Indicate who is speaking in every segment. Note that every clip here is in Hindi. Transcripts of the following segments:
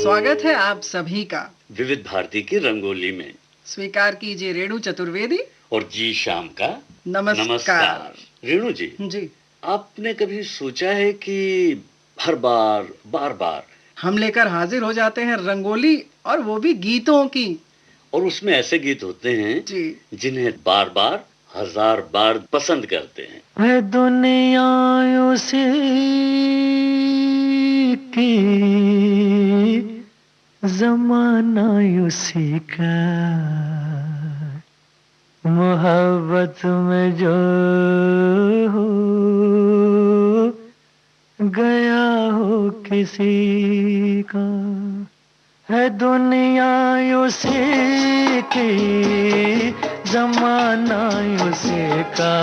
Speaker 1: स्वागत है आप सभी का
Speaker 2: विविध भारती की रंगोली में।
Speaker 1: स्वीकार कीजिए रेणु चतुर्वेदी
Speaker 2: और जी शाम का
Speaker 1: नमस्कार।
Speaker 2: रेणु जी, आपने कभी सोचा है कि हर बार बार
Speaker 1: हम लेकर हाजिर हो जाते हैं रंगोली, और वो भी गीतों की,
Speaker 2: और उसमें ऐसे गीत होते हैं
Speaker 1: जी
Speaker 2: जिन्हें बार बार हजार बार पसंद करते हैं।
Speaker 3: है दुनिया उसी की, जमाना उसी का, मोहब्बत में जो हो गया हो किसी का। है दुनिया उसी की, जमाना उसी का,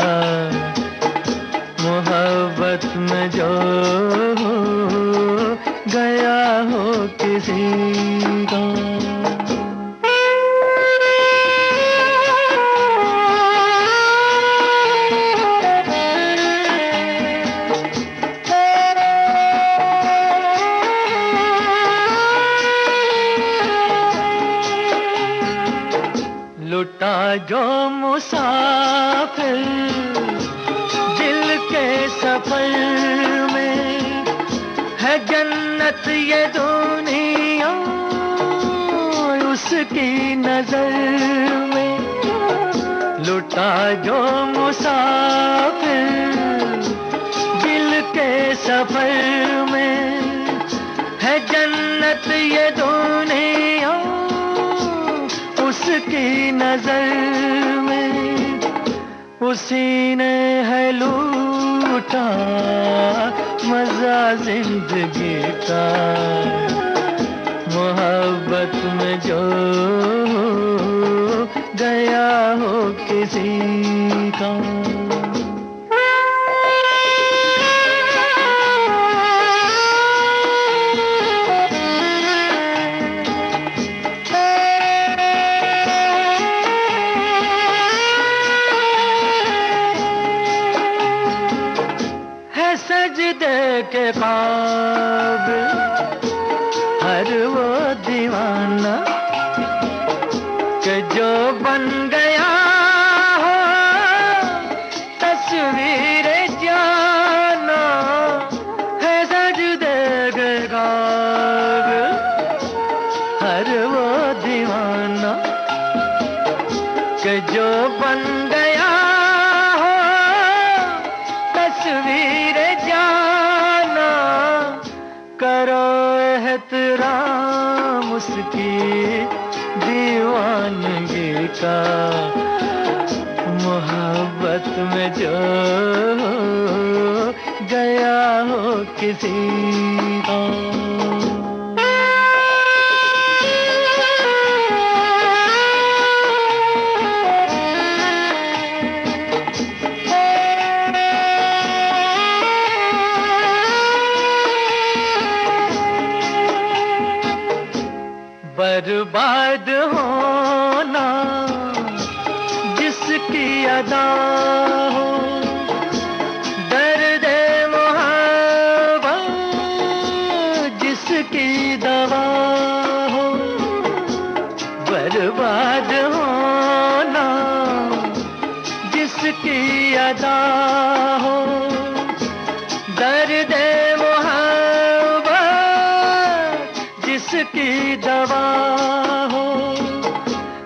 Speaker 3: मोहब्बत में जो हो गया हो किसी का। लुटा जो मुसाफिर दिल के सफर में, है जन्नत ये दुनिया उसकी नजर में। लुटा जो मुसाफिर दिल के सफर में, है जन्नत ये दुनिया उसकी नजर में। उसी ने है लूटा मजा जिंदगी का, मोहब्बत में जो गया हो किसी का। सजदे के काबिल हर वो दीवाना कि जो बन गया हो तस्वीर जाना। है सजदे के काबिल हर वो दीवाना कि जो बन गया हो तस्वीर जाना। करो एहतराम उसकी दीवानगी का, मोहब्बत में जो गया हो किसी का। बर्बाद होना जिसकी अदा हो, दर्द मोहब्बत जिसकी दवा हो। बर्बाद होना जिसकी अदा हो, दर्द जिसकी दवा हो।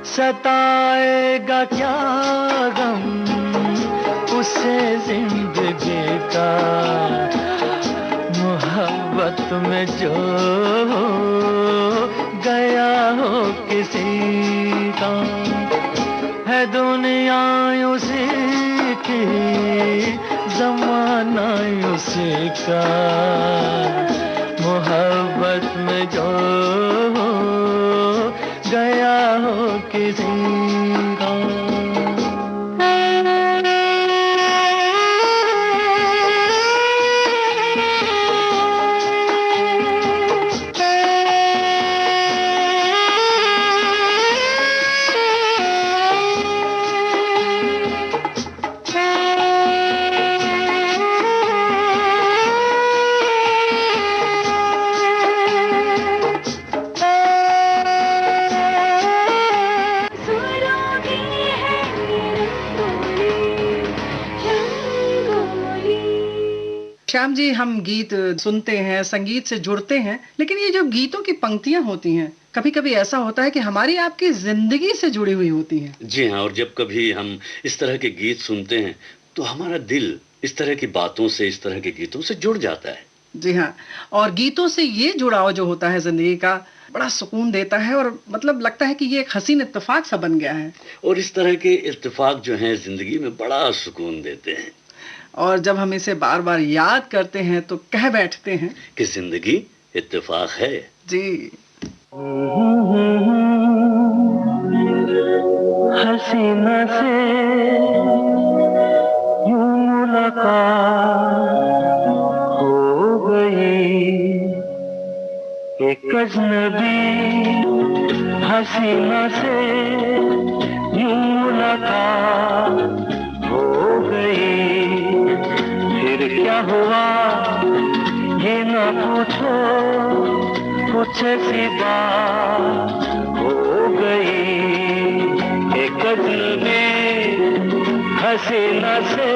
Speaker 3: सताएगा क्या गम उसे जिंदगी का, मोहब्बत में जो गया हो किसी का। है दुनिया उसी की, जमाना उसी का, मोहब्बत में जो गया हो किसी का।
Speaker 1: श्याम जी, हम गीत सुनते हैं, संगीत से जुड़ते हैं, लेकिन ये जो गीतों की पंक्तियां होती हैं, कभी-कभी ऐसा होता है कि हमारी आपकी जिंदगी से जुड़ी हुई होती हैं।
Speaker 2: जी हाँ, और जब कभी हम इस तरह के गीत सुनते हैं, तो हमारा दिल इस तरह की बातों से, इस तरह के गीतों से जुड़ जाता है।
Speaker 1: जी हाँ, और गीतों से ये जुड़ाव जो होता है जिंदगी का, बड़ा सुकून देता है और मतलब लगता है कि ये एक हसीन इत्तेफाक सा बन गया है।
Speaker 2: और इस तरह के इत्तेफाक जो हैं ज़िंदगी में बड़ा सुकून देते हैं
Speaker 1: और जब हम इसे बार-बार याद करते हैं तो कह बैठते हैं
Speaker 2: कि ज़िंदगी इत्तेफाक है।
Speaker 1: जी।
Speaker 3: हसीना से यूं मुलाकात हो गई, एक अजनबी हसीना से यूं मुलाकात हो गई। फिर क्या हुआ ये ना पूछो, कुछ ऐसी बात हो गई। एक अजनबी हसीना से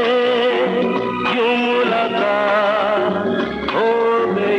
Speaker 3: यूं मुलाकात हो गई।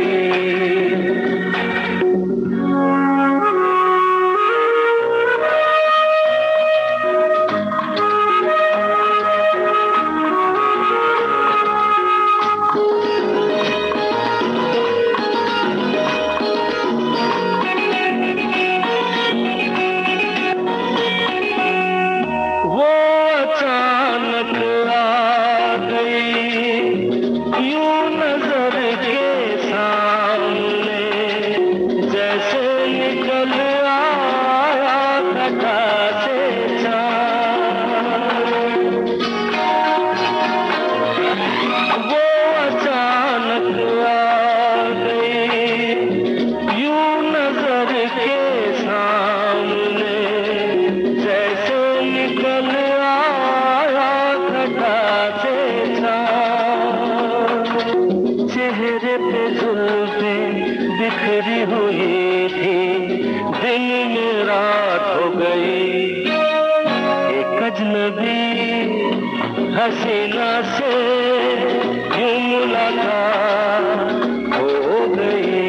Speaker 3: चेहरे पे जुल्फें बिखरी हुई थी, दिन में रात हो गई। एक अजनबी हसीना से यूं मुलाकात हो गई।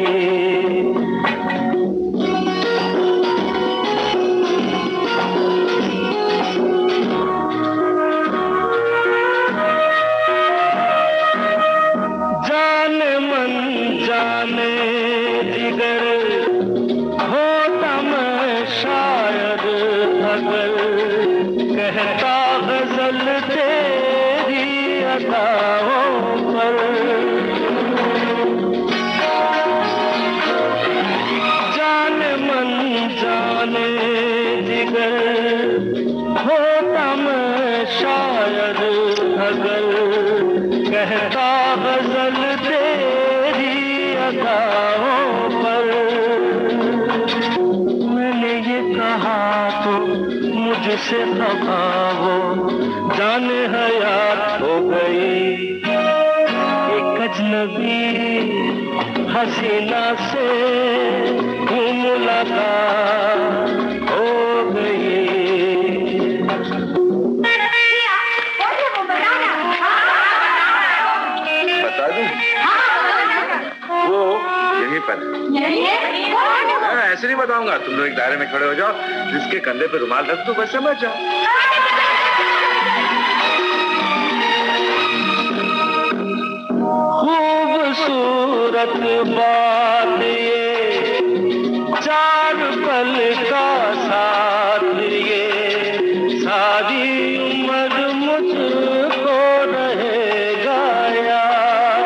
Speaker 3: जाने जिगर होता मैं शायद अगर कहता गजल तेरी अदाओं पर। जाने मन जाने जिगर होता मैं शायद अगर कहता गजल पर। मैंने ये कहा तो मुझसे खफा हो, जाने हयात हो गई। एक अजनबी हसीना से यूं मुलाकात हो गई।
Speaker 4: बता दूं? वो यहीं पर ऐसे नहीं बताऊंगा। तुम लोग एक दायरे में खड़े हो जाओ, जिसके कंधे पे रुमाल रख दो, बस समझ जाओ।
Speaker 3: खूबसूरत बात ये, चार पल का साथ ये, सारी उम्र मुझको रहेगा याद।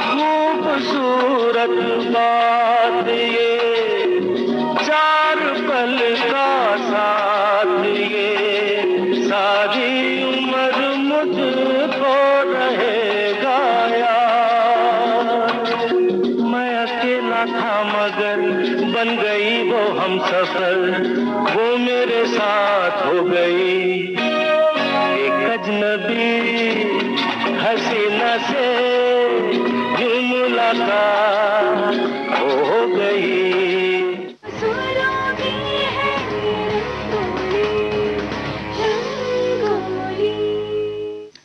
Speaker 3: खूबसूरत बात ये, चार पल का साथ ये, सारी उम्र मुझको रहेगा याद। मैं अकेला था मगर बन गई वो हम सफर, वो मेरे साथ हो गई। एक अजनबी हसीना से यूं मुलाकात हो गई।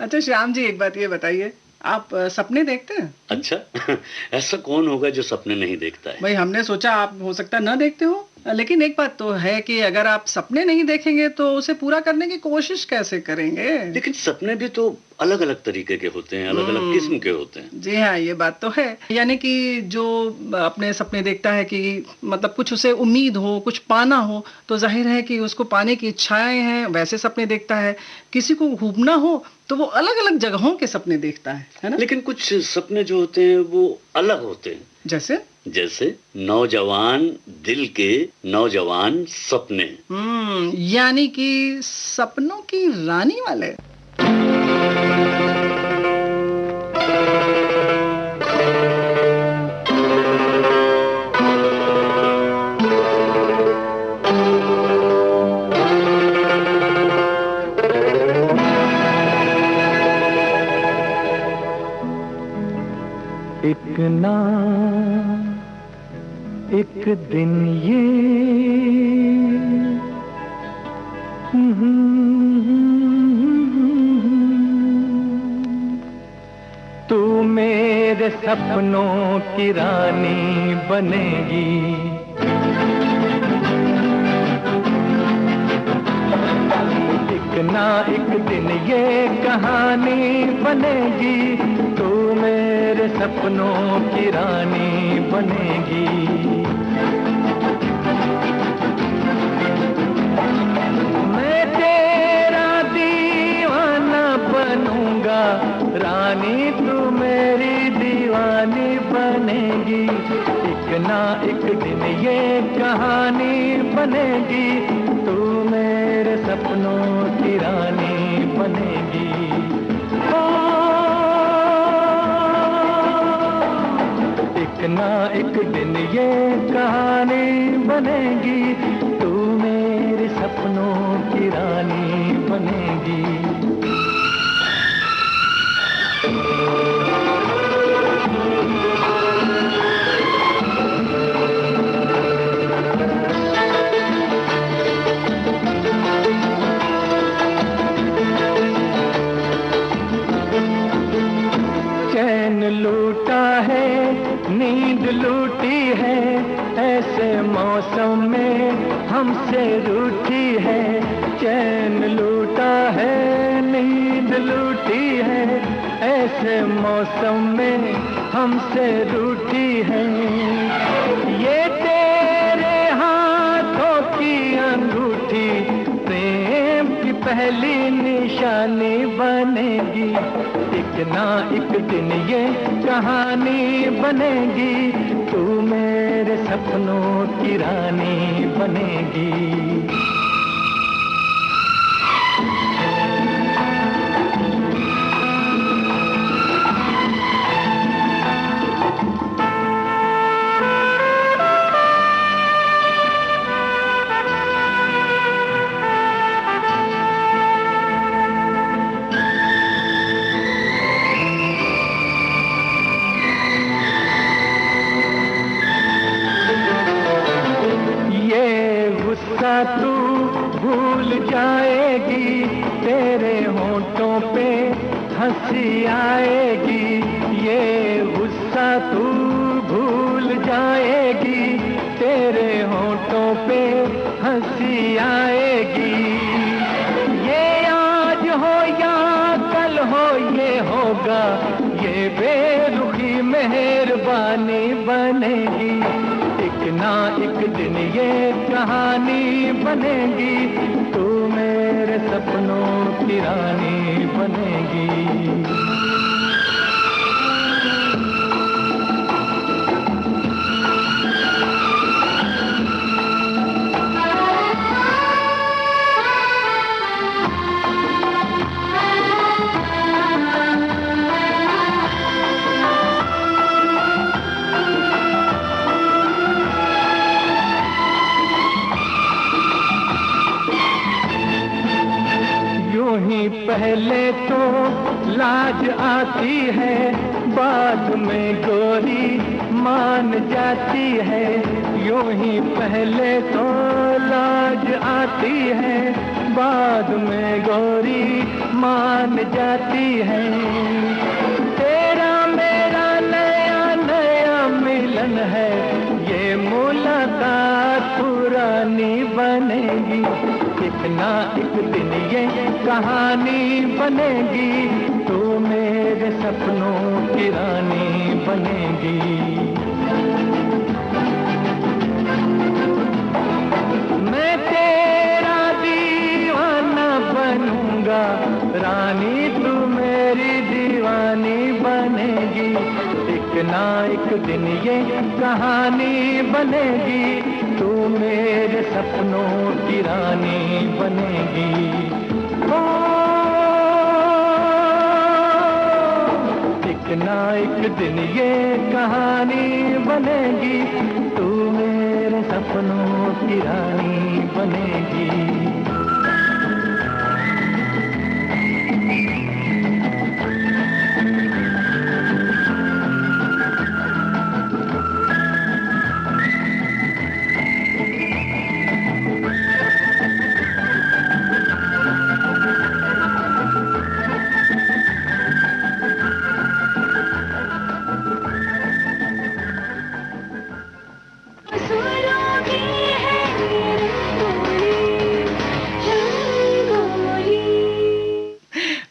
Speaker 1: अच्छा श्याम जी, एक बात ये बताइए, आप सपने देखते हैं?
Speaker 2: अच्छा ऐसा कौन होगा जो सपने नहीं देखता है?
Speaker 1: भाई हमने सोचा आप हो सकता है ना देखते हो, लेकिन एक बात तो है कि अगर आप सपने नहीं देखेंगे तो उसे पूरा करने की कोशिश कैसे करेंगे?
Speaker 2: लेकिन सपने भी तो अलग अलग तरीके के होते हैं, अलग अलग किस्म के होते हैं।
Speaker 1: जी हाँ, ये बात तो है। यानी कि जो अपने सपने देखता है कि मतलब कुछ उसे उम्मीद हो, कुछ पाना हो, तो जाहिर है कि उसको पाने की इच्छाएं हैं, वैसे सपने देखता है। किसी को घूमना हो तो वो अलग अलग जगहों के सपने देखता है ना?
Speaker 2: लेकिन कुछ सपने जो होते हैं वो अलग होते हैं।
Speaker 1: जैसे
Speaker 2: जैसे नौजवान दिल के नौजवान सपने।
Speaker 1: यानी कि सपनों की रानी वाले।
Speaker 3: एक ना एक दिन ये तू मेरे सपनों की रानी बनेगी। एक ना एक दिन ये कहानी बनेगी, तू मेरे सपनों की रानी बनेगी। मैं तेरा दीवाना बनूंगा, रानी तू मेरी दीवानी बनेगी। एक ना एक दिन ये कहानी बनेगी, तू मेरे सपनों की रानी बनेगी। एक ना एक दिन ये कहानी बनेगी, तू मेरे सपनों की रानी बनेगी। चैन लूटा है, नींद लूटी है, ऐसे मौसम में हमसे रूठी है। चैन लूटा है, नींद लूटी है, ऐसे मौसम में हमसे रूठी है। ये तेरे हाथों की अंगूठी प्रेम की पहली निशानी बनेगी। एक ना एक दिन ये कहानी बनेगी, तू मेरे सपनों की रानी बनेगी। तू भूल जाएगी, तेरे होंठों पे हंसी आएगी। ये गुस्सा तू भूल जाएगी, तेरे होंठों पे हंसी आएगी। ये आज हो या कल हो ये होगा, ये बेरुखी मेहरबानी बनेगी। एक ना एक दिन ये कहानी बनेगी, तू मेरे सपनों की रानी बनेगी। पहले तो लाज आती है, बाद में गोरी मान जाती है। यूं ही पहले तो लाज आती है, बाद में गोरी मान जाती है। तेरा मेरा नया नया मिलन है, ये मुलाकात पुरानी बनेगी। एक ना एक दिन ये कहानी बनेगी, तू मेरे सपनों की रानी बनेगी। मैं तेरा दीवाना बनूंगा, रानी तू मेरी दीवानी बनेगी। एक ना एक दिन ये कहानी बनेगी, तू मेरे सपनों की रानी बनेगी। ओ, एक ना एक दिन ये कहानी बनेगी, तू मेरे सपनों की रानी बनेगी।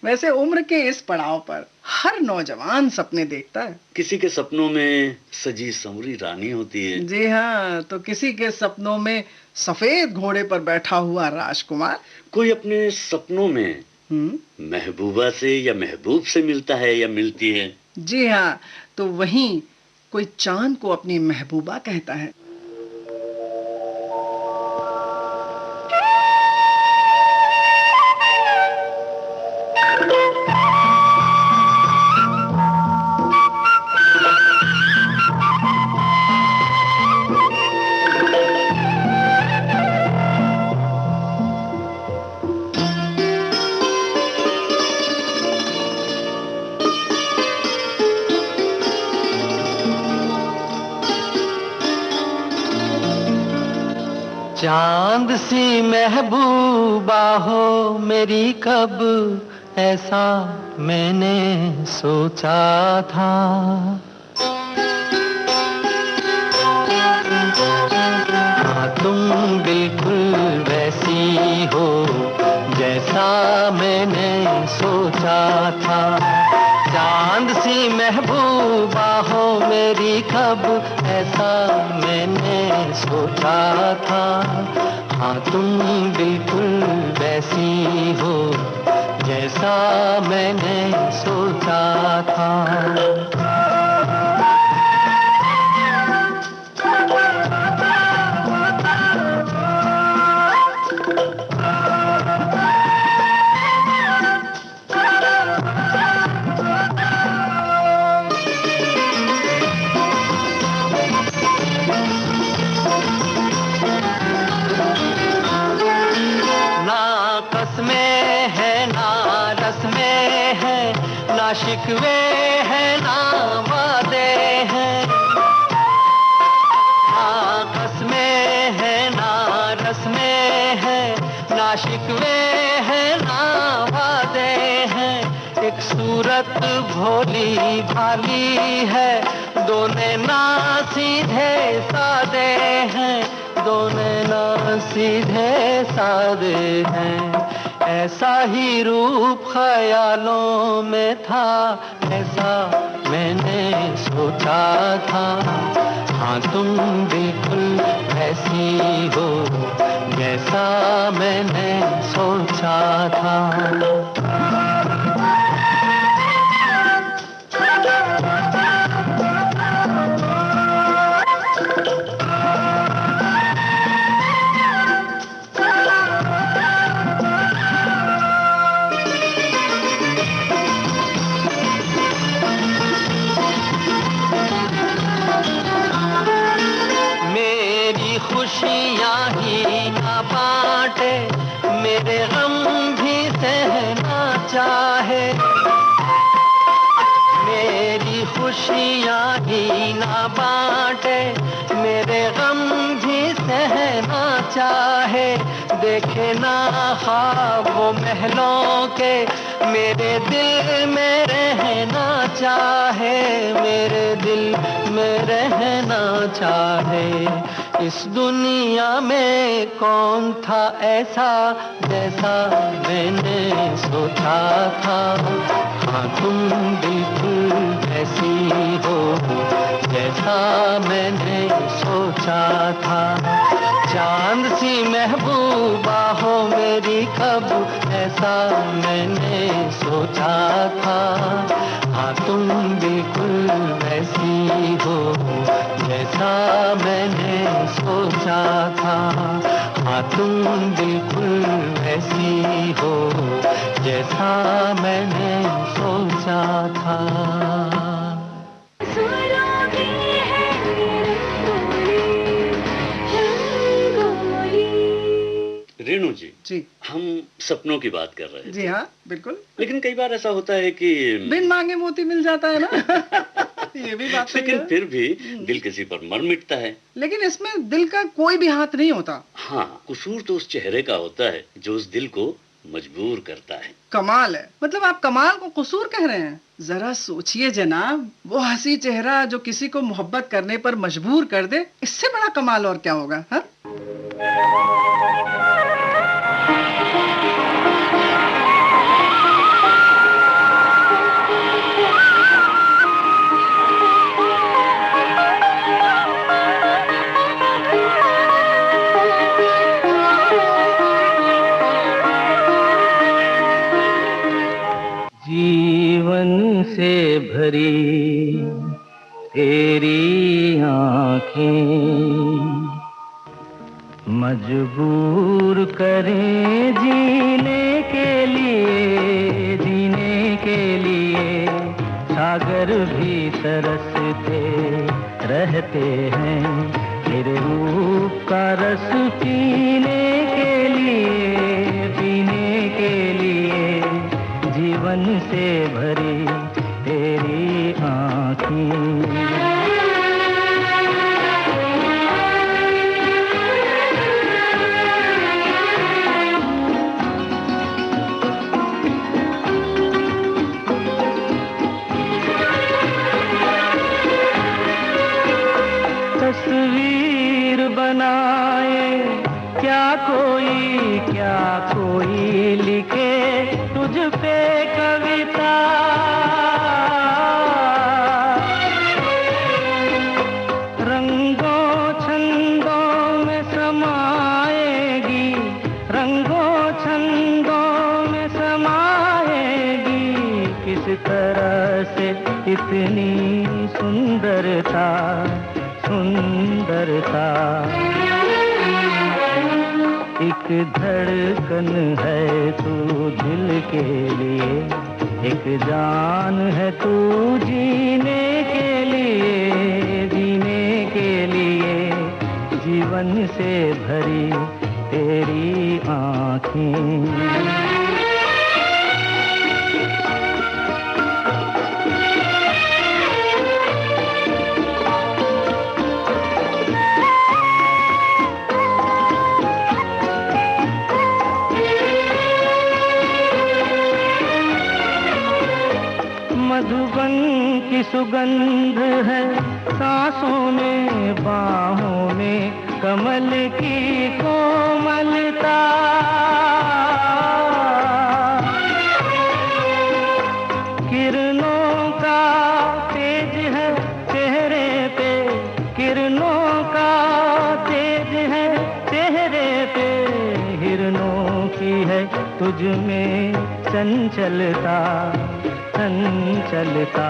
Speaker 1: वैसे उम्र के इस पड़ाव पर हर नौजवान सपने देखता है।
Speaker 2: किसी के सपनों में सजी संवरी रानी होती है।
Speaker 1: जी हाँ, तो किसी के सपनों में सफेद घोड़े पर बैठा हुआ राजकुमार।
Speaker 2: कोई अपने सपनों में महबूबा से या महबूब से मिलता है या मिलती है।
Speaker 1: जी हाँ, तो वहीं कोई चांद को अपनी महबूबा कहता है।
Speaker 3: चांद सी महबूबा हो मेरी, कब ऐसा मैंने सोचा था। हाँ, तुम बिल्कुल वैसी हो जैसा मैंने सोचा था। चांद सी महबूबा हो मेरी, कब ऐसा मैंने सोचा था। हाँ, तुम बिल्कुल वैसी हो जैसा मैंने सोचा था। ना शिकवे हैं ना वादे हैं, ना कसमें हैं ना रस्में हैं, ना शिकवे हैं ना वादे हैं। एक सूरत भोली भाली है, दोनों ना सीधे सादे हैं, दोनों ना सीधे सादे हैं। ऐसा ही रूप ख्यालों में था, ऐसा मैंने सोचा था। हाँ, तुम बिल्कुल ऐसी हो जैसा मैंने सोचा था। खुशियाँ ही ना बांटे, मेरे गम भी सहना चाहे। मेरी खुशियाँ ही ना बांटे, मेरे गम भी सहना चाहे। देखे ना ख्वाब वो महलों के, मेरे दिल में रहना चाहे, मेरे दिल में रहना चाहे। इस दुनिया में कौन था ऐसा जैसा मैंने सोचा था। हाँ तुम बिल्कुल ऐसी हो जैसा मैंने सोचा था। चांद सी महबूबा हो मेरी कब ऐसा मैंने सोचा था। हाँ तुम बिल्कुल वैसी हो जैसा मैंने सोचा था। हाँ तुम बिल्कुल वैसी हो जैसा मैंने सोचा था।
Speaker 2: रेणु जी,
Speaker 1: जी
Speaker 2: हम सपनों की बात कर रहे थे।
Speaker 1: जी हाँ बिल्कुल।
Speaker 2: लेकिन कई बार ऐसा होता है कि
Speaker 1: बिन मांगे मोती मिल जाता है ना। ये भी बात सही
Speaker 2: लेकिन
Speaker 1: है।
Speaker 2: फिर भी दिल किसी पर मर मिटता है।
Speaker 1: लेकिन इसमें दिल का कोई भी हाथ नहीं होता।
Speaker 2: हाँ, कसूर तो उस चेहरे का होता है जो उस दिल को मजबूर करता है।
Speaker 1: कमाल है, मतलब आप कमाल को कसूर कह रहे हैं। जरा सोचिए जनाब, वो हंसी चेहरा जो किसी को मोहब्बत करने पर मजबूर कर दे, इससे बड़ा कमाल और क्या होगा। हाँ?
Speaker 3: जीवन से भरी तेरी आँखें मजबूर करें जीने के लिए, जीने के लिए। सागर भी तरसते रहते हैं तेरे रूप का रस पीने के लिए, पीने के लिए। जीवन से भरी तेरी आँखें। तस्वीर बनाए क्या कोई लिखे तुझ पे कविता। रंगों छंदों में समाएगी, रंगों छंदों में समाएगी। किस तरह से इतनी सुंदरता, सुंदरता। एक धड़कन है तू दिल के लिए, एक जान है तू जीने के लिए, जीने के लिए। जीवन से भरी तेरी आँखें। मधुबन की सुगंध है सांसों में, बाहों में कमल की कोमलता। किरणों का तेज है चेहरे पे, किरणों का तेज है चेहरे पे। हिरणों की है तुझ में चंचलता, चंचलता।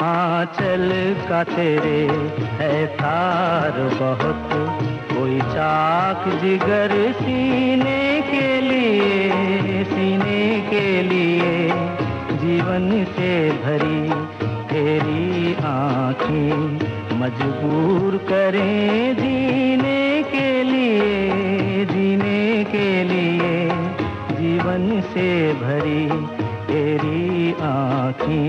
Speaker 3: आंचल का तेरे है तार बहुत, कोई चाक जिगर सीने के लिए, सीने के लिए। जीवन से भरी तेरी आँखें मजबूर करें जीने के लिए, जीने के लिए। जीवन से भरी तेरी आँखें।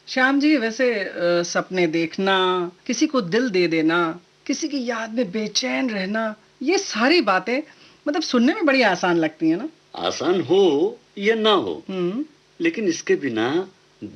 Speaker 1: श्याम जी, वैसे सपने देखना, किसी को दिल दे देना, किसी की याद में बेचैन रहना, ये सारी बातें मतलब सुनने में बड़ी आसान लगती है ना।
Speaker 2: आसान हो या ना हो,
Speaker 1: हम्म।
Speaker 2: लेकिन इसके बिना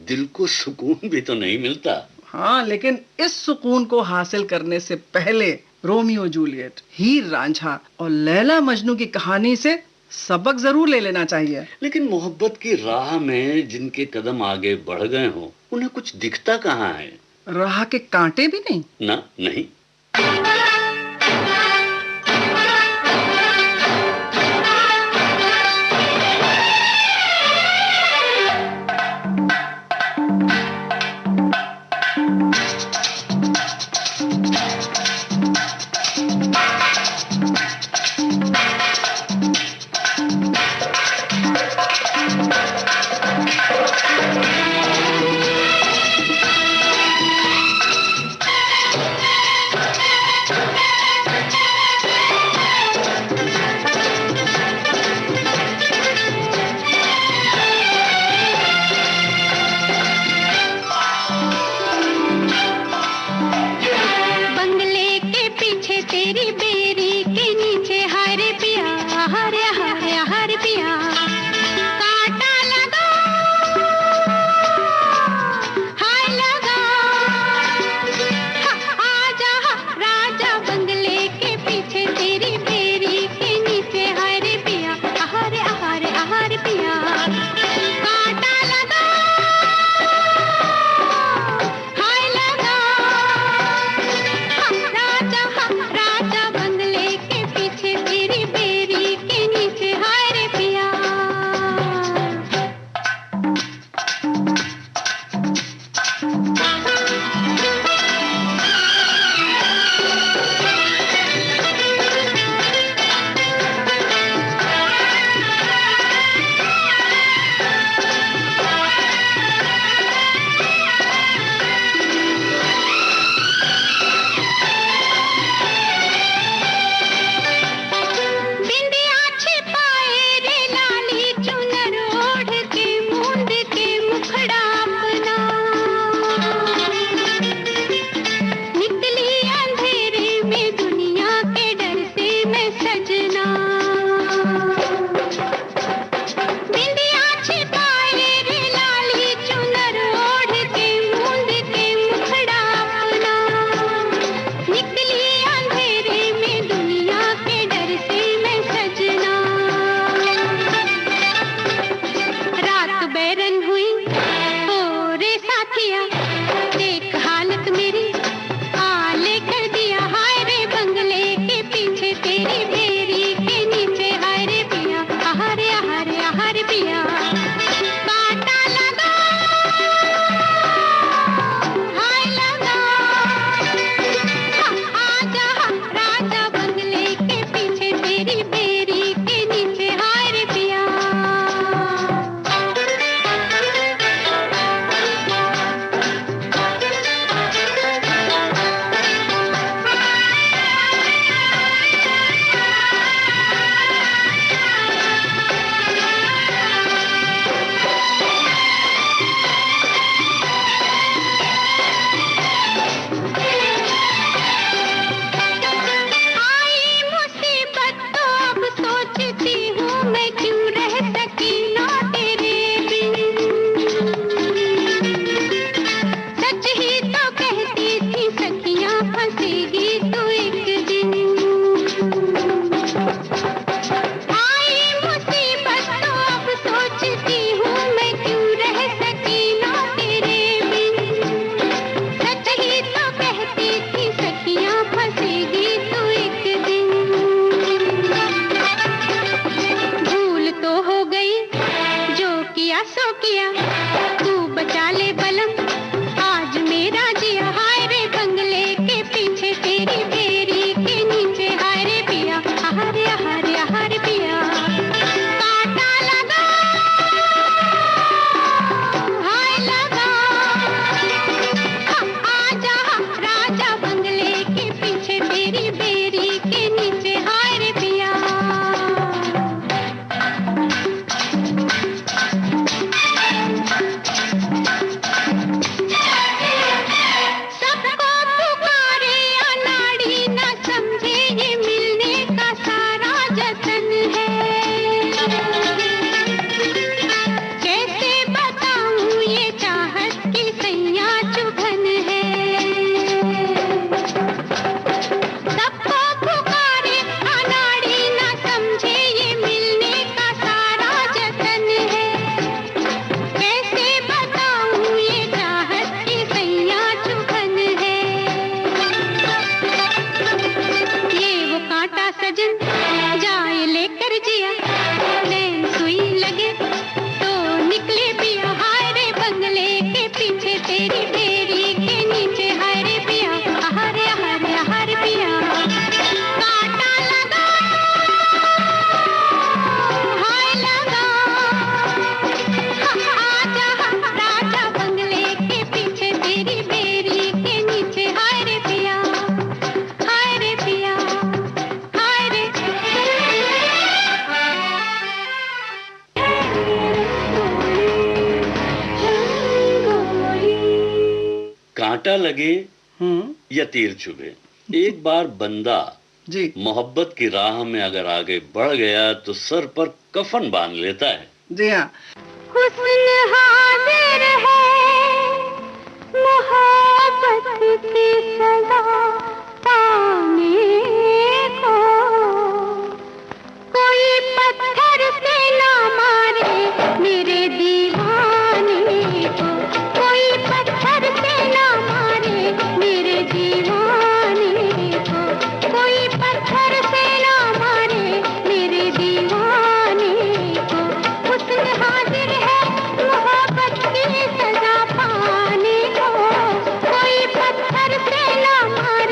Speaker 2: दिल को सुकून भी तो नहीं मिलता।
Speaker 1: हाँ, लेकिन इस सुकून को हासिल करने से पहले रोमियो जूलियट, हीर रांझा और लैला मजनू की कहानी से सबक जरूर ले लेना चाहिए।
Speaker 2: लेकिन मोहब्बत की राह में जिनके कदम आगे बढ़ गए हों, उन्हें कुछ दिखता कहाँ है?
Speaker 1: राह के कांटे भी नहीं।
Speaker 2: ना, नहीं।
Speaker 5: बचा ले बलम, आज मेरा जिया हाय रे बंगले के पीछे तेरे
Speaker 2: कांटा लगे या तीर चुभे, एक बार बंदा
Speaker 1: जी
Speaker 2: मोहब्बत की राह में अगर आगे बढ़ गया तो सर पर कफन बांध लेता है।
Speaker 1: जी हाँ।
Speaker 5: हुस्न हाजिर है मोहब्बत की सजा पाने को, कोई पत्थर से ना मारे मेरे दीवाने को, कोई पत्थर से ना मारे मेरे दीवाने को, कोई पत्थर से ना मारे मेरे दीवाने को। हुस्न हाजिर है मोहब्बत की सजा पाने को, कोई पत्थर से ना मारे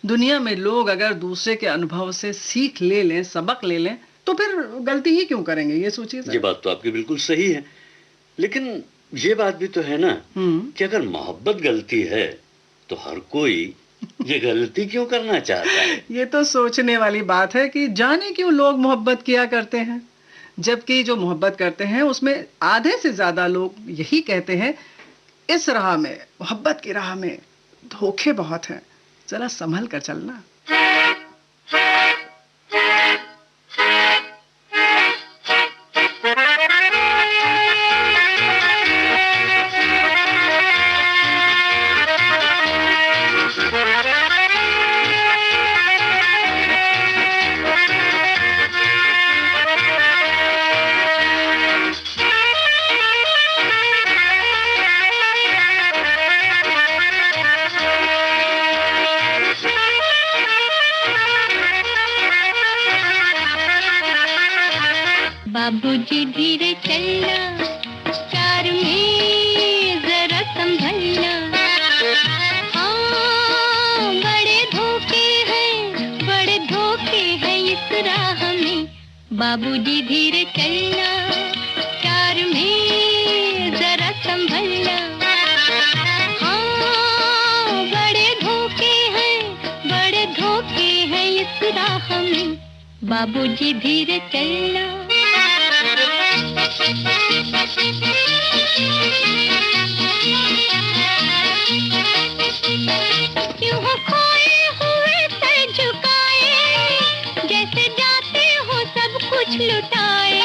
Speaker 1: दुनिया में लोग अगर दूसरे के अनुभव से सीख ले लें, सबक ले लें, तो फिर गलती ही क्यों करेंगे? ये सोचिए
Speaker 2: ये
Speaker 1: सर।
Speaker 2: बात तो आपकी बिल्कुल सही है, लेकिन ये बात भी तो है ना कि अगर मोहब्बत गलती है तो हर कोई ये गलती क्यों करना चाहता है?
Speaker 1: ये तो सोचने वाली बात है कि जाने क्यों लोग मोहब्बत किया करते हैं, जबकि जो मोहब्बत करते हैं उसमें आधे से ज्यादा लोग यही कहते हैं, इस राह में, मोहब्बत की राह में धोखे बहुत हैं, जरा संभल कर चलना।
Speaker 5: बाबूजी धीरे चलना, प्यार में जरा संभलना। हाँ, बड़े धोखे हैं इस राह में। बाबूजी धीरे चलना, प्यार में जरा संभलना। हाँ, बड़े धोखे हैं इस राह में। बाबूजी धीरे चलना। क्यों हो खोए हुए सर झुकाए, जैसे जाते हो सब कुछ लुटाए।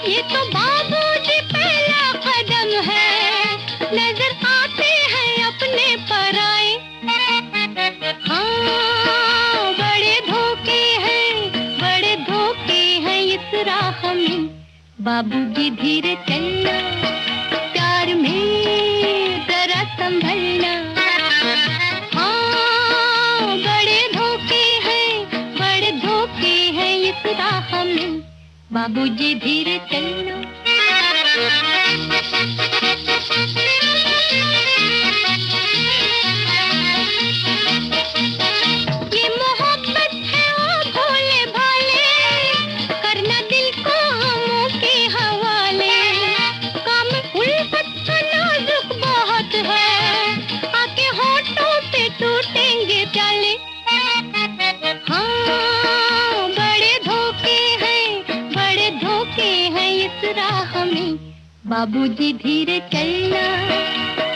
Speaker 5: ये तो बाबूजी पहला कदम है, नजर आते हैं अपने पराए। हाँ, बड़े धोखे हैं इस राह में। बाबूजी धीरे चलना, प्यार में जरा संभलना। हाँ, बड़े धोखे हैं इस राह में। बाबूजी धीरे चलना। ये मोहब्बत है ओ भोले भाले, करना दिल को हमों के हवाले। काम उल्फत का नाजुक बहुत है, आके होठों पे टूटेंगे प्याले। हाँ, बड़े धोखे हैं इस राह में। बाबूजी धीरे चलना,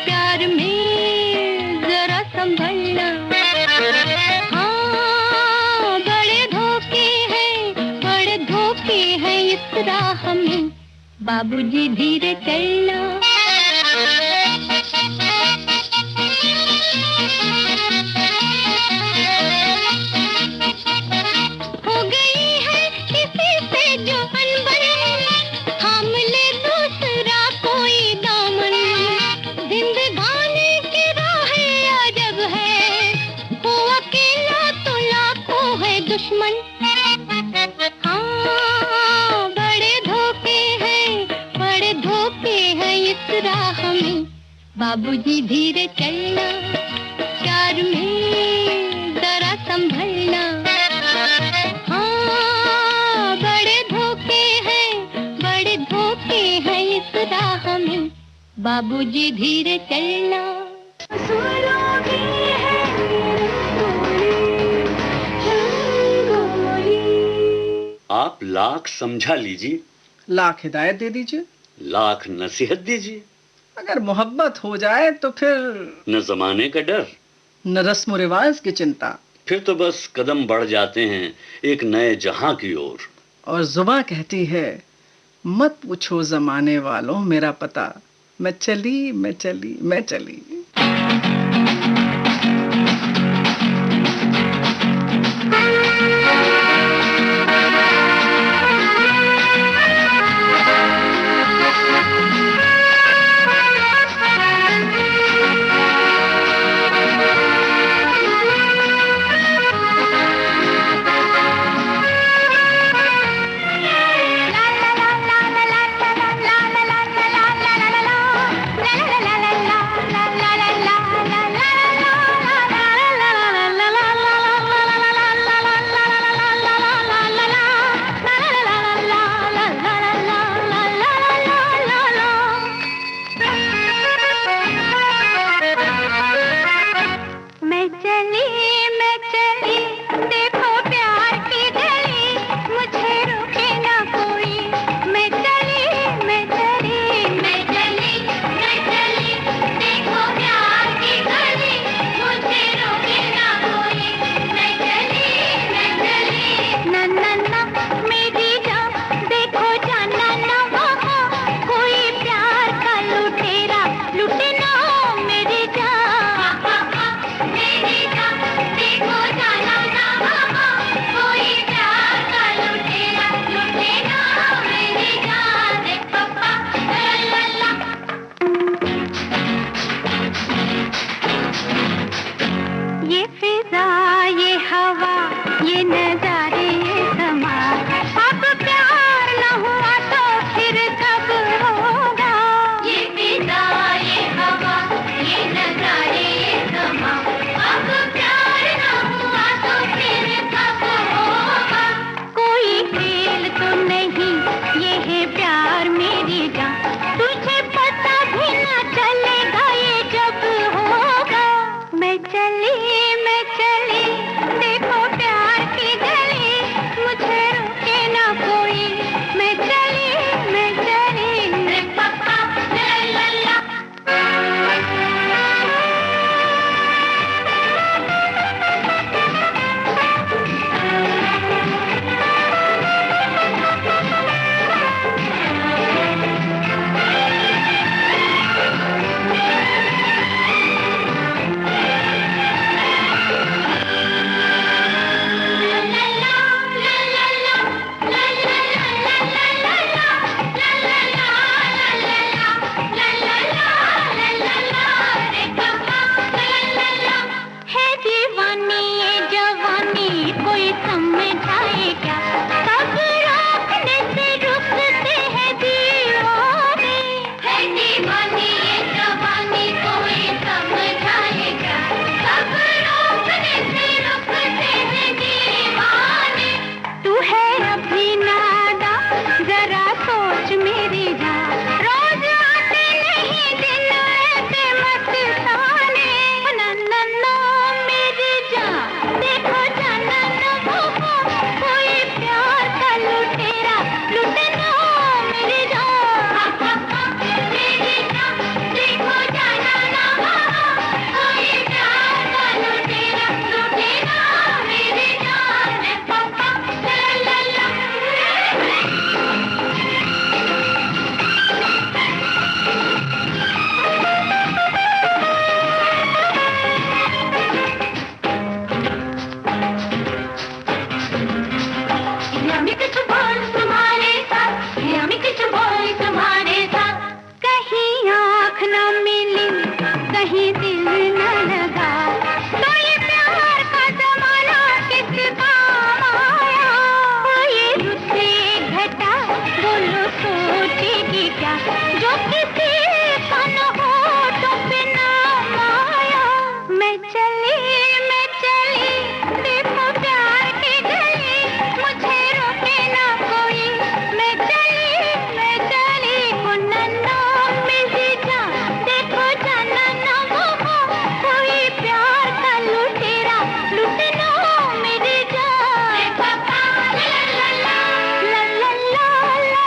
Speaker 5: प्यार में जरा संभलना। हाँ, बड़े धोखे हैं इस राह में। बाबूजी धीरे चलना। हो गई है किसी से जो अनबन, थाम ले दूसरा कोई दामन। जिंदगानी की राहें अजब है, हो अकेला तो लाखों है दुश्मन। हाँ, बड़े धोखे हैं इस राह में। बाबूजी धीरे चलना, प्यार में जरा संभलना। हाँ, बड़े धोखे हैं इस राह में। बाबूजी धीरे चलना।
Speaker 2: आप लाख समझा लीजिए,
Speaker 1: लाख हिदायत दे दीजिए,
Speaker 2: लाख नसीहत दीजिए,
Speaker 1: अगर मोहब्बत हो जाए तो फिर
Speaker 2: न जमाने का डर,
Speaker 1: न रस्म रिवाज की चिंता,
Speaker 2: फिर तो बस कदम बढ़ जाते हैं एक नए जहां की ओर।
Speaker 1: और जुबां कहती है, मत पूछो जमाने वालों मेरा पता, मैं चली।
Speaker 5: फिजा ये हवा ये नजारे ये समा, अब प्यार न हुआ तो फिर कब होगा। ये फिजा ये हवा ये नजारे ये समा, अब प्यार न हुआ तो फिर कब होगा। कोई खेल तो नहीं ये है प्यार मेरी जान, तुझे पता भी न चलेगा ये जब होगा। मैं चली देखो प्यार की गली, मुझे रोके ना कोई। मैं चली रे पापा ला ला ला। है दीवानी ये जवानी कोई समझाए क्या, सब रोकने से रुकते हैं दीवाने। है दीवानी ये जवानी कोई समझाए क्या, सब रोकने से रुकते हैं दीवाने। तू है अभी नादा जरा सोच मेरी जान, रोज आते नहीं दिन ऐसे मस्ताने। नन्ना मेरी जान देखो जाना न वो कोई प्यार का लुटेरा लुटना मेरी जान। मेरी जान देखो जाना न वो कोई प्यार का लुटेरा लुटेना मेरी जान। पापा ला ला ला। यम्मी कुछ बोल तुम्हारे साथ, यम्मी कुछ बोल तुम्हारे साथ। कहीं आँख न मिली कहीं दिल न लगा, तो ये प्यार का जमाना किस काम आया। ये रुसे घटा बोलो सोचेगी क्या, जो किसी का न हो तो बिना माया। मैं चली देखो प्यार की गली, मुझे रोके ना कोई। मैं चली ओ नन्ना मेरी जान देखो जाना ना वो कोई प्यार का लुटेरा लुटना मेरी जान। पापा ला ला ला ला ला ला ला ला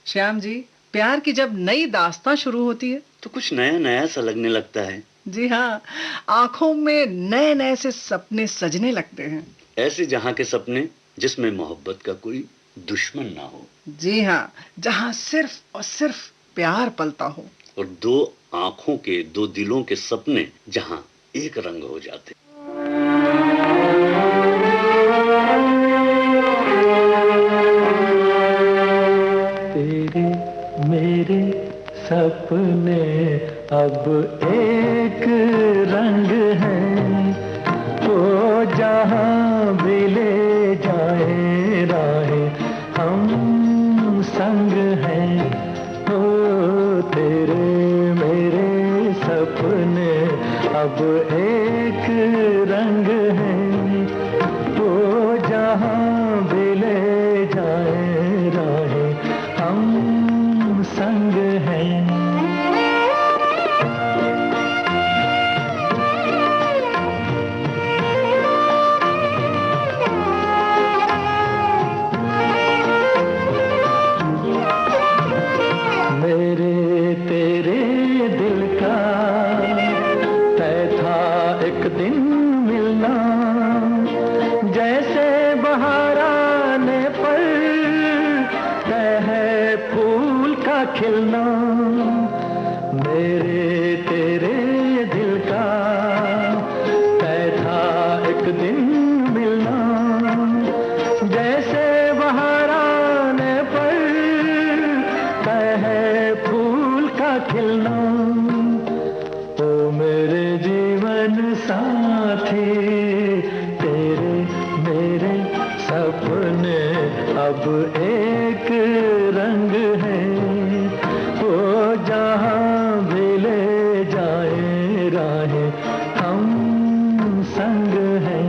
Speaker 1: श्याम जी, प्यार की जब नई दास्तां शुरू होती है
Speaker 2: तो कुछ नया नया सा लगने लगता है।
Speaker 1: जी हाँ, आंखों में नए नए से सपने सजने लगते हैं।
Speaker 2: ऐसे जहाँ के सपने जिसमें मोहब्बत का कोई दुश्मन ना हो।
Speaker 1: जी हाँ, जहाँ सिर्फ और सिर्फ प्यार पलता हो।
Speaker 2: और दो आंखों के दो दिलों के सपने जहाँ एक रंग हो जाते।
Speaker 3: तेरे मेरे सपने अब एक रंग हैं, वो जहाँ भी ले जाए राहें हम संग हैं। ओ तेरे मेरे सपने अब एक रंग हैं, वो जहाँ भी ले जाए राहें हम संग हैं। मेरे तेरे दिल का तय था खिलना, मेरे तेरे दिल का तय था एक दिन मिलना। जैसे बहार आने पर तय है फूल का खिलना। ओ मेरे जीवन साथी, तेरे मेरे सपने अब एक रंग है। वो जहाँ भी ले जाए राहें, हम संग हैं।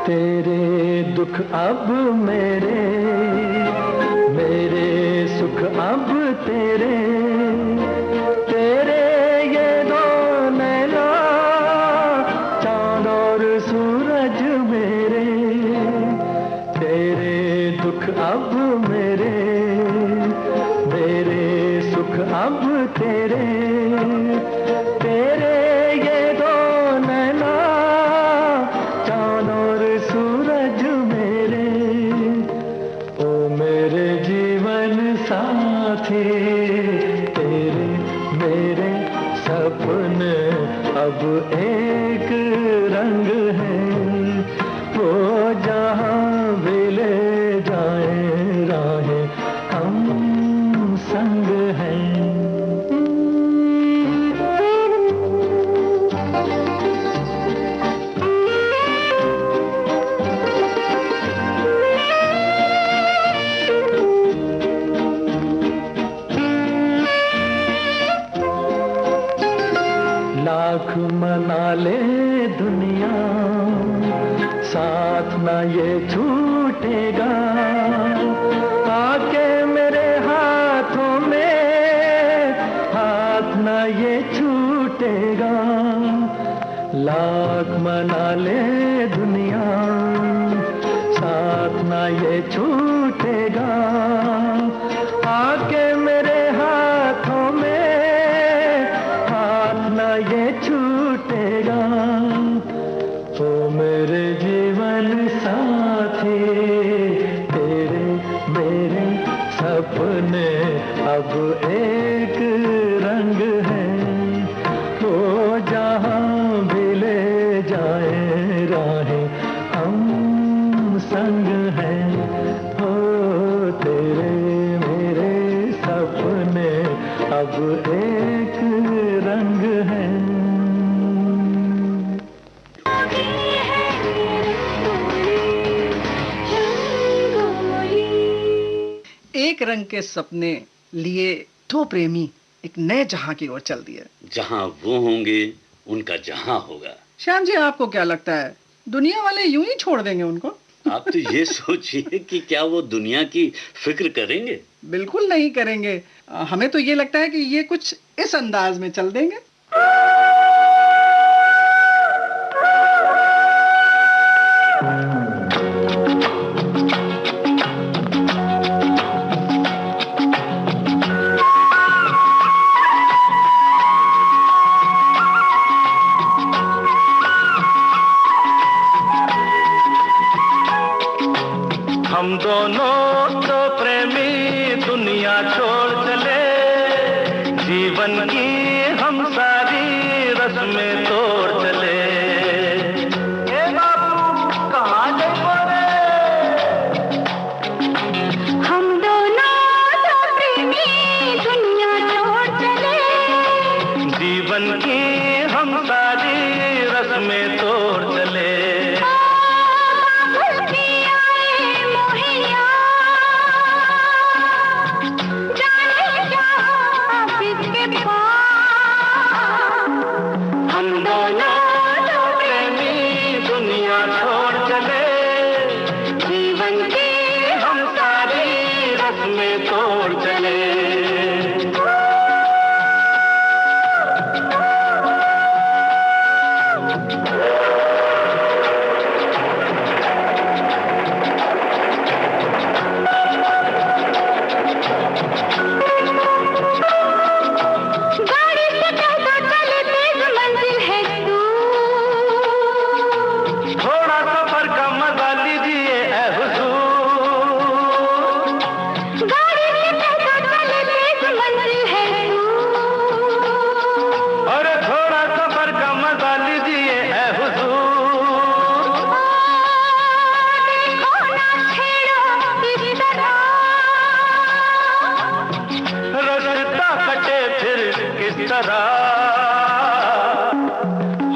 Speaker 3: तेरे दुख अब मेरे, मेरे सुख अब तेरे। तेरे ये दो नैना, चांद और सूरज मेरे। तेरे दुख अब मेरे, मेरे सुख अब तेरे। तेरे ये दो नैना, चांद और सूरज मेरे। ओ मेरे जीवन साथी, तेरे मेरे सपने अब एक रंग है। वो जहाँ भी ले जाए राहें, हम संग हैं। लाख मना ले दुनिया, साथ ना ये छूटेगा। आके मेरे हाथों में हाथ ना ये छूटेगा। लाख मना ले दुनिया, साथ ना ये छूटेगा। आके मेरे हाथों में हाथ ना ये छूटेगा। ओ मेरे जीवन साथी, तेरे मेरे सपने अब एक रंग है। वो जहाँ भी ले जाए राहें, हम संग हैं। हो तेरे मेरे सपने अब एक रंग है।
Speaker 1: एक रंग के सपने लिए दो प्रेमी एक नए जहां की ओर चल दिए।
Speaker 2: जहां वो होंगे उनका जहां होगा।
Speaker 1: श्याम जी, आपको क्या लगता है, दुनिया वाले यूं ही छोड़ देंगे उनको?
Speaker 2: आप तो ये सोचिए कि क्या वो दुनिया की फिक्र करेंगे?
Speaker 1: बिल्कुल नहीं करेंगे। हमें तो ये लगता है कि ये कुछ इस अंदाज में चल देंगे।
Speaker 3: हम दोनों तो प्रेमी दुनिया छोड़ चले, जीवन की हम सारी रस्में तोड़ चले। ए बाबू कहाँ गए?
Speaker 5: हम दोनों तो प्रेमी दुनिया छोड़ चले,
Speaker 3: जीवन की हम सारी रस्में तोड़ चले।
Speaker 5: हम दोनों तो प्रेमी दुनिया छोड़ चले, जीवन की
Speaker 3: हम सारी रस्में तोड़ चले।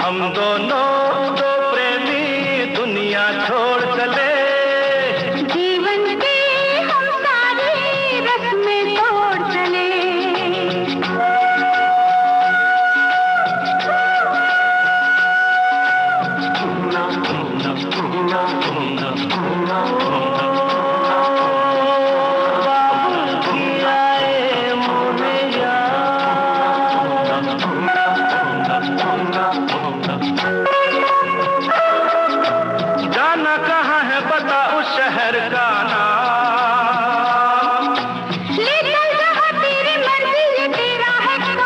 Speaker 3: हम दोनों दो प्रेमी दुनिया छोड़ चले,
Speaker 5: जीवन के हम सारे रस्में तोड़ चले।
Speaker 3: जाना कहाँ है बता उस शहर का नाम,
Speaker 5: ले चल जहाँ तेरी मर्जी ये तेरा है काम।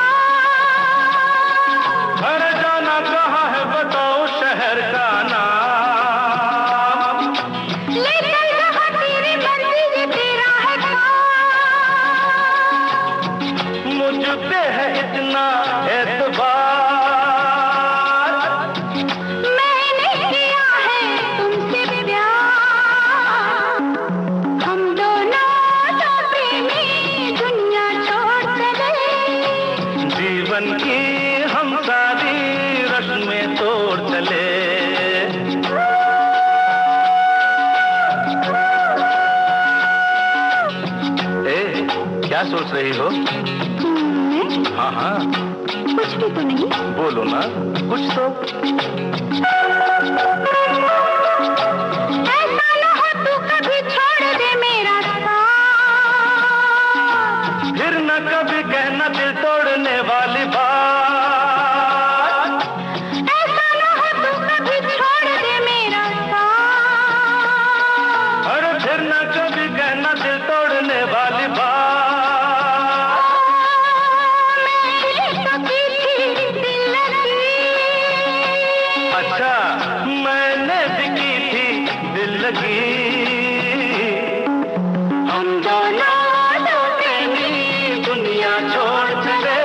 Speaker 3: अरे जाना कहाँ है बता उस शहर का नाम,
Speaker 5: ले चल जहाँ तेरी मर्जी ये तेरा है काम।
Speaker 3: मुझ पे है इतना एतबार,
Speaker 5: मैंने किया है तुमसे प्यार। हम दोनों तो प्रेमी दुनिया छोड़ चले,
Speaker 3: जीवन की हम सारी रस्में तोड़ चले। ए, क्या सोच रही हो? हाँ हाँ,
Speaker 5: कुछ भी तो नहीं।
Speaker 3: बोलो ना कुछ तो।
Speaker 5: ऐसा न हो तू कभी छोड़ दे मेरा साथ,
Speaker 3: फिर न कभी कहना दिल तोड़ने वाली बात,
Speaker 5: ऐसा न हो तू कभी छोड़ दे मेरा साथ।
Speaker 3: अरे फिर न कभी कहना दिल तोड़ने वाली बात।
Speaker 5: मैंने तो की थी दिल लगी,
Speaker 3: अच्छा मैंने भी की थी दिल लगी।
Speaker 5: हम दोनों तो
Speaker 3: प्रेमी दुनिया छोड़ चले,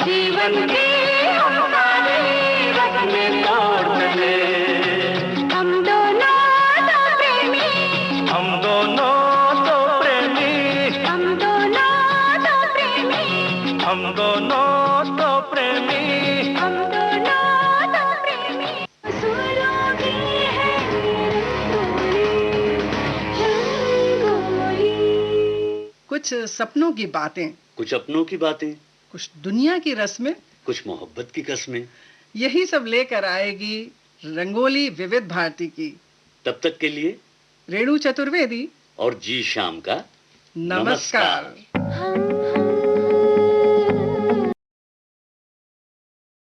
Speaker 5: जीवन के हम सारे
Speaker 3: रस्में तोड़ चले।
Speaker 5: हम दोनों तो प्रेमी,
Speaker 3: हम दोनों तो प्रेमी,
Speaker 5: हम दोनों तो प्रेमी,
Speaker 3: हम दोनों तो प्रेमी।
Speaker 5: हम दोनों तो प्रेमी। सुरों की है रंगोली।
Speaker 1: कुछ सपनों की बातें,
Speaker 2: कुछ अपनों की बातें,
Speaker 1: कुछ दुनिया की रस्में,
Speaker 2: कुछ मोहब्बत की कस्में।
Speaker 1: यही सब लेकर आएगी रंगोली विविध भारती की।
Speaker 2: तब तक के लिए
Speaker 1: रेणु चतुर्वेदी,
Speaker 2: और जी शाम का
Speaker 1: नमस्कार।
Speaker 5: हम